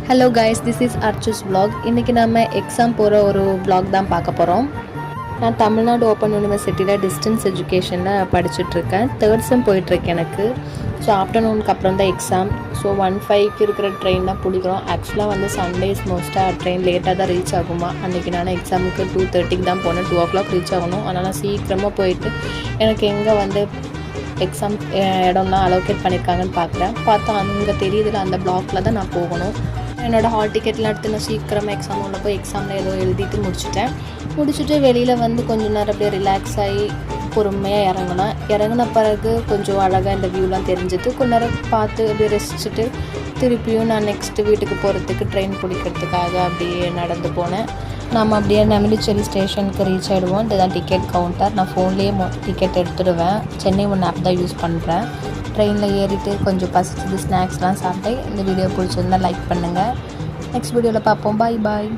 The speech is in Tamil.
Hello guys, this is Archu's vlog. இன்னைக்கு நம்ம எக்ஸாம் போகிற ஒரு vlog தான் பார்க்க போகிறோம். நான் தமிழ்நாடு ஓப்பன் யூனிவர்சிட்டியில் டிஸ்டன்ஸ் எஜுகேஷனில் படிச்சுட்ருக்கேன். தேர்ட் செம் போயிட்டுருக்கு எனக்கு. ஸோ ஆஃப்டர்நூனுக்கு அப்புறம் தான் எக்ஸாம். ஸோ 1:05 இருக்கிற ட்ரெயின் தான் பிடிக்கிறோம். ஆக்சுவலாக வந்து சண்டேஸ் மோஸ்ட்டாக ட்ரெயின் லேட்டாக தான் ரீச் ஆகுமா. அன்றைக்கி நான் எக்ஸாமுக்கு 2:30க்கு தான் போனேன். 2 o'clock ரீச் ஆகணும். அதனால் சீக்கிரமாக போயிட்டு எனக்கு எங்கே வந்து எக்ஸாம் இடம்லாம் அலோகேட் பண்ணியிருக்காங்கன்னு பார்த்தா அங்கே தெரியுதுல அந்த பிளாக்கில் தான் நான் போகணும். என்னோடய ஹால் டிக்கெட்லாம் எடுத்து நான் சீக்கிரமாக எக்ஸாம் உள்ள போய் எக்ஸாமில் ஏதோ எழுதிட்டு முடிச்சுட்டு வெளியில் வந்து கொஞ்சம் நேரம் அப்படியே ரிலாக்ஸ் ஆகி பொறுமையாக இறங்கின பிறகு கொஞ்சம் அழகாக இந்த வியூலாம் தெரிஞ்சுது. கொஞ்ச நேரம் பார்த்து அப்படியே ரசிச்சுட்டு திருப்பியும் நான் நெக்ஸ்ட்டு வீட்டுக்கு போகிறதுக்கு ட்ரெயின் பிடிக்கிறதுக்காக அப்படியே நடந்து போனேன். நம்ம அப்படியே நெமிலிச்சேரி ஸ்டேஷனுக்கு ரீச் ஆகிடுவோம். இதுதான் டிக்கெட் கவுண்டர். நான் ஃபோன்லேயே டிக்கெட் எடுத்துடுவேன். சென்னை ஒன் ஆப் தான் யூஸ் பண்ணுறேன். ட்ரெயினில் ஏறிட்டு கொஞ்சம் பசிச்சது ஸ்நாக்ஸ்லாம் சாப்பிட்டு இந்த வீடியோ பிடிச்சிருந்தா லைக் பண்ணுங்கள். நெக்ஸ்ட் வீடியோவில் பார்ப்போம். பாய்.